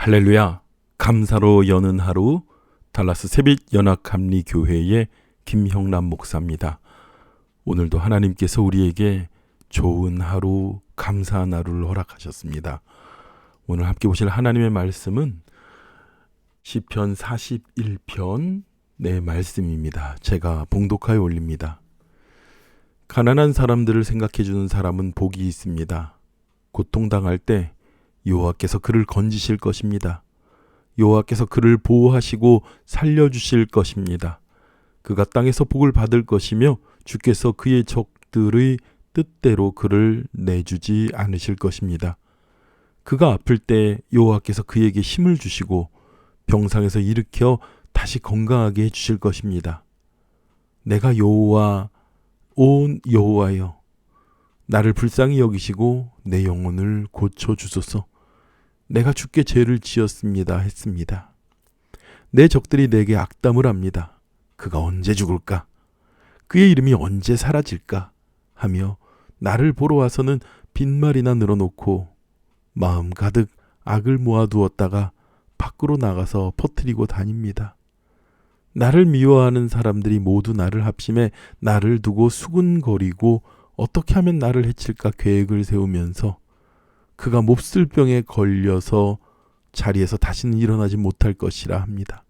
할렐루야. 감사로 여는 하루 달라스 새빛연합감리교회의 김형남 목사입니다. 오늘도 하나님께서 우리에게 좋은 하루, 감사한 하루를 허락하셨습니다. 오늘 함께 보실 하나님의 말씀은 시편 41편 내 말씀입니다. 제가 봉독하여 올립니다. 가난한 사람들을 생각해 주는 사람은 복이 있습니다. 고통당할 때 여호와께서 그를 건지실 것입니다. 여호와께서 그를 보호하시고 살려주실 것입니다. 그가 땅에서 복을 받을 것이며 주께서 그의 적들의 뜻대로 그를 내주지 않으실 것입니다. 그가 아플 때 여호와께서 그에게 힘을 주시고 병상에서 일으켜 다시 건강하게 해주실 것입니다. 내가 여호와, 온 여호와여, 나를 불쌍히 여기시고 내 영혼을 고쳐주소서. 내가 주께 죄를 지었습니다 했습니다. 내 적들이 내게 악담을 합니다. 그가 언제 죽을까? 그의 이름이 언제 사라질까? 하며 나를 보러 와서는 빈말이나 늘어놓고 마음 가득 악을 모아두었다가 밖으로 나가서 퍼뜨리고 다닙니다. 나를 미워하는 사람들이 모두 나를 합심해 나를 두고 수군거리고 어떻게 하면 나를 해칠까 계획을 세우면서 그가 몹쓸 병에 걸려서 자리에서 다시는 일어나지 못할 것이라 합니다.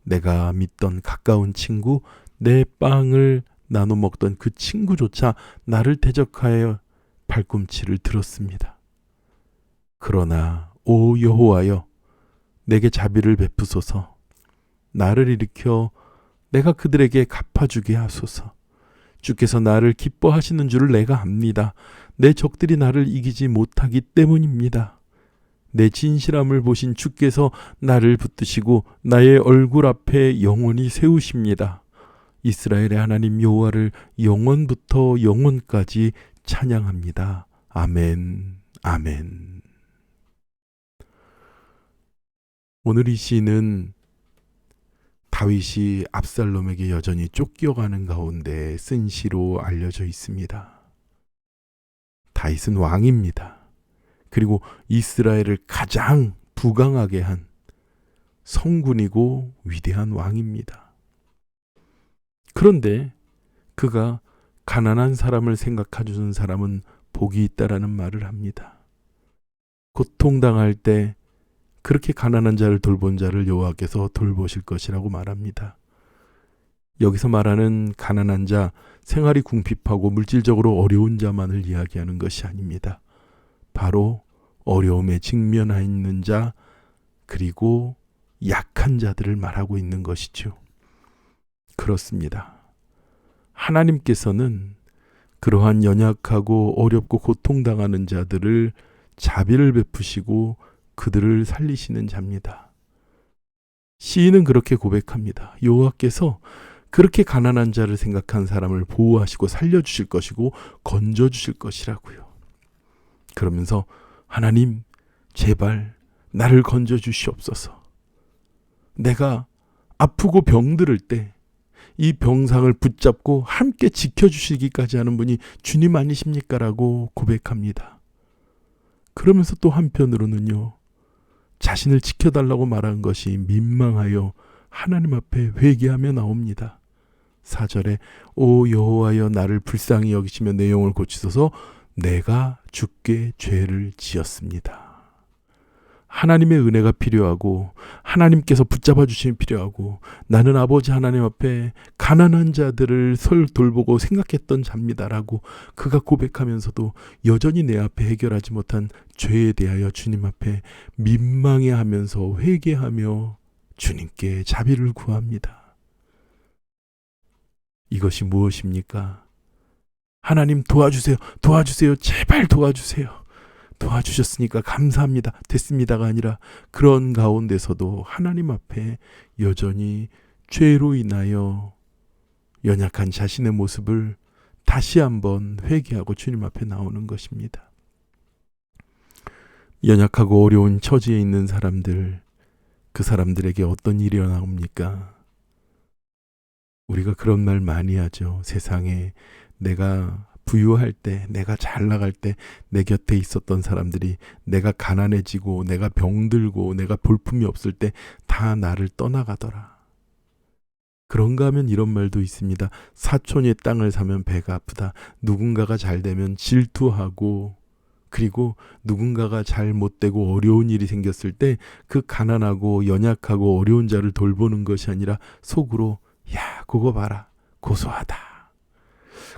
내가 믿던 가까운 친구, 내 빵을 나눠 먹던 그 친구조차 나를 대적하여 발꿈치를 들었습니다. 그러나 오 여호와여, 내게 자비를 베푸소서. 나를 일으켜 내가 그들에게 갚아주게 하소서. 주께서 나를 기뻐하시는 줄을 내가 압니다. 내 적들이 나를 이기지 못하기 때문입니다. 내 진실함을 보신 주께서 나를 붙드시고 나의 얼굴 앞에 영원히 세우십니다. 이스라엘의 하나님 여호와를 영원부터 영원까지 찬양합니다. 아멘, 아멘. 오늘 이 시는 다윗이 압살롬에게 여전히 쫓겨가는 가운데 쓴 시로 알려져 있습니다. 다윗은 왕입니다. 그리고 이스라엘을 가장 부강하게 한 성군이고 위대한 왕입니다. 그런데 그가 가난한 사람을 생각해주는 사람은 복이 있다라는 말을 합니다. 고통당할 때 그렇게 가난한 자를 돌본 자를 여호와께서 돌보실 것이라고 말합니다. 여기서 말하는 가난한 자, 생활이 궁핍하고 물질적으로 어려운 자만을 이야기하는 것이 아닙니다. 바로 어려움에 직면해 있는 자, 그리고 약한 자들을 말하고 있는 것이죠. 그렇습니다. 하나님께서는 그러한 연약하고 어렵고 고통당하는 자들을 자비를 베푸시고 그들을 살리시는 자입니다. 시인은 그렇게 고백합니다. 여호와께서 그렇게 가난한 자를 생각한 사람을 보호하시고 살려주실 것이고 건져주실 것이라고요. 그러면서 하나님, 제발 나를 건져주시옵소서. 내가 아프고 병들을 때 이 병상을 붙잡고 함께 지켜주시기까지 하는 분이 주님 아니십니까? 라고 고백합니다. 그러면서 또 한편으로는요, 자신을 지켜달라고 말한 것이 민망하여 하나님 앞에 회개하며 나옵니다. 4절에 오 여호와여, 나를 불쌍히 여기시며 내 영을 고치소서. 내가 주께 죄를 지었습니다. 하나님의 은혜가 필요하고 하나님께서 붙잡아 주심이 필요하고 나는 아버지 하나님 앞에 가난한 자들을 돌보고 생각했던 자입니다라고 그가 고백하면서도 여전히 내 앞에 해결하지 못한 죄에 대하여 주님 앞에 민망해하면서 회개하며 주님께 자비를 구합니다. 이것이 무엇입니까? 하나님 도와주세요. 도와주세요. 제발 도와주세요. 도와주셨으니까 감사합니다. 됐습니다가 아니라 그런 가운데서도 하나님 앞에 여전히 죄로 인하여 연약한 자신의 모습을 다시 한번 회개하고 주님 앞에 나오는 것입니다. 연약하고 어려운 처지에 있는 사람들, 그 사람들에게 어떤 일이 일어납니까? 우리가 그런 말 많이 하죠. 세상에 내가 부유할 때, 내가 잘 나갈 때 내 곁에 있었던 사람들이 내가 가난해지고 내가 병들고 내가 볼품이 없을 때 다 나를 떠나가더라. 그런가 하면 이런 말도 있습니다. 사촌의 땅을 사면 배가 아프다. 누군가가 잘 되면 질투하고, 그리고 누군가가 잘 못되고 어려운 일이 생겼을 때 그 가난하고 연약하고 어려운 자를 돌보는 것이 아니라 속으로 야, 그거 봐라, 고소하다.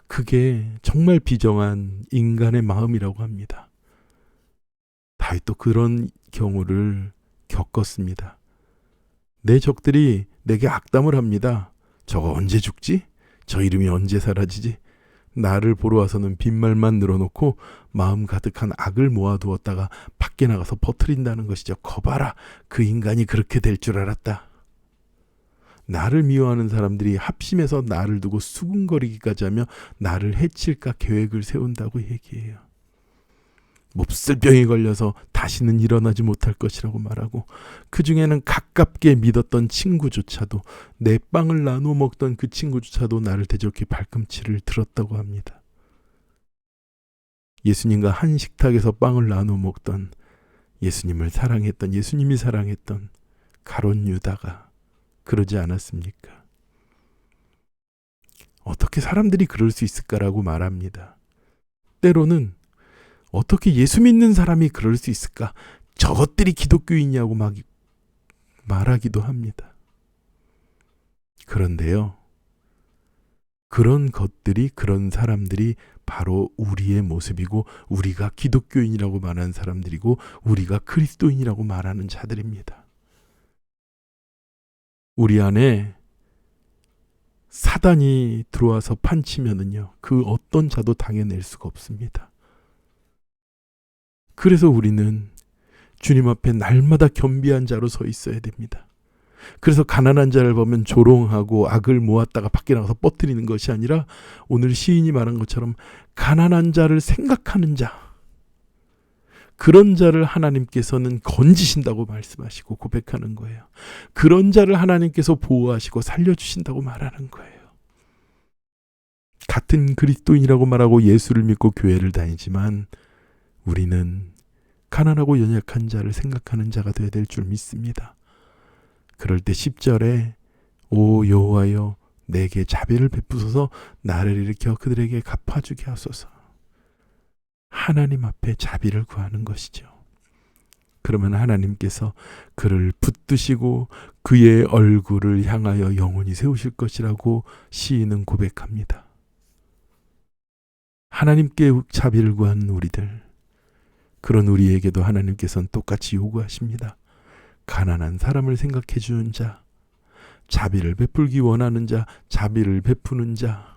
그게 정말 비정한 인간의 마음이라고 합니다. 다윗도 그런 경우를 겪었습니다. 내 적들이 내게 악담을 합니다. 저거 언제 죽지? 저 이름이 언제 사라지지? 나를 보러 와서는 빈말만 늘어놓고 마음 가득한 악을 모아두었다가 밖에 나가서 퍼뜨린다는 것이죠. 거봐라, 그 인간이 그렇게 될 줄 알았다. 나를 미워하는 사람들이 합심해서 나를 두고 수군거리기까지 하며 나를 해칠까 계획을 세운다고 얘기해요. 몹쓸 병이 걸려서 다시는 일어나지 못할 것이라고 말하고, 그 중에는 가깝게 믿었던 친구조차도, 내 빵을 나누어 먹던 그 친구조차도 나를 대적해 발꿈치를 들었다고 합니다. 예수님과 한 식탁에서 빵을 나누어 먹던, 예수님을 사랑했던, 예수님이 사랑했던 가룟 유다가 그러지 않았습니까? 어떻게 사람들이 그럴 수 있을까라고 말합니다. 때로는 어떻게 예수 믿는 사람이 그럴 수 있을까? 저것들이 기독교인이냐고 막 말하기도 합니다. 그런데요, 그런 것들이, 그런 사람들이 바로 우리의 모습이고, 우리가 기독교인이라고 말하는 사람들이고, 우리가 그리스도인이라고 말하는 자들입니다. 우리 안에 사단이 들어와서 판치면은요, 그 어떤 자도 당해낼 수가 없습니다. 그래서 우리는 주님 앞에 날마다 겸비한 자로 서 있어야 됩니다. 그래서 가난한 자를 보면 조롱하고 악을 모았다가 밖에 나가서 뻗뜨리는 것이 아니라, 오늘 시인이 말한 것처럼 가난한 자를 생각하는 자, 그런 자를 하나님께서는 건지신다고 말씀하시고 고백하는 거예요. 그런 자를 하나님께서 보호하시고 살려주신다고 말하는 거예요. 같은 그리스도인이라고 말하고 예수를 믿고 교회를 다니지만 우리는 가난하고 연약한 자를 생각하는 자가 되어야 될 줄 믿습니다. 그럴 때 10절에 오 여호와여 내게 자비를 베푸소서 나를 일으켜 그들에게 갚아주게 하소서. 하나님 앞에 자비를 구하는 것이죠. 그러면 하나님께서 그를 붙드시고 그의 얼굴을 향하여 영원히 세우실 것이라고 시인은 고백합니다. 하나님께 자비를 구하는 우리들, 그런 우리에게도 하나님께서는 똑같이 요구하십니다. 가난한 사람을 생각해 주는 자, 자비를 베풀기 원하는 자, 자비를 베푸는 자.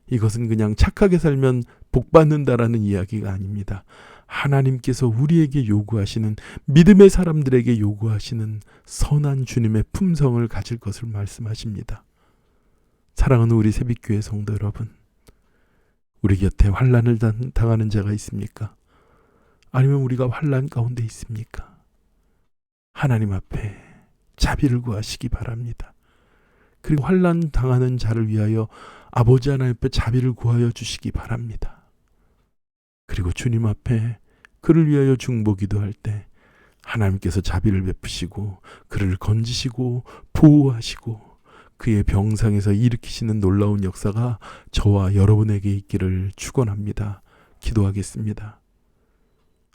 이것은 그냥 착하게 살면 복 받는다라는 이야기가 아닙니다. 하나님께서 우리에게 요구하시는, 믿음의 사람들에게 요구하시는 선한 주님의 품성을 가질 것을 말씀하십니다. 사랑하는 우리 새빛교회 성도 여러분, 우리 곁에 환난을 당하는 자가 있습니까? 아니면 우리가 환난 가운데 있습니까? 하나님 앞에 자비를 구하시기 바랍니다. 그리고 환난 당하는 자를 위하여 아버지 하나님 앞에 자비를 구하여 주시기 바랍니다. 그리고 주님 앞에 그를 위하여 중보기도할 때 하나님께서 자비를 베푸시고 그를 건지시고 보호하시고 그의 병상에서 일으키시는 놀라운 역사가 저와 여러분에게 있기를 축원합니다. 기도하겠습니다.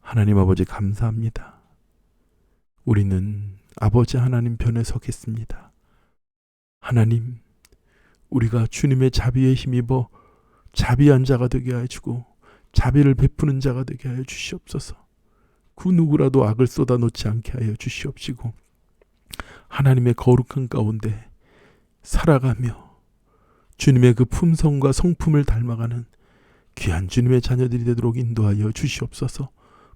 하나님 아버지 감사합니다. 우리는 아버지 하나님 편에 서겠습니다. 하나님, 우리가 주님의 자비에 힘입어 자비한 자가 되게 하여 주고 자비를 베푸는 자가 되게 하여 주시옵소서. 그 누구라도 악을 쏟아놓지 않게 하여 주시옵시고 하나님의 거룩한 가운데 살아가며 주님의 그 품성과 성품을 닮아가는 귀한 주님의 자녀들이 되도록 인도하여 주시옵소서.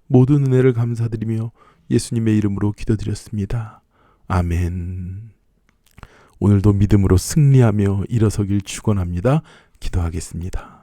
모든 은혜를 감사드리며 예수님의 이름으로 기도드렸습니다. 아멘. 오늘도 믿음으로 승리하며 일어서길 축원합니다. 기도하겠습니다.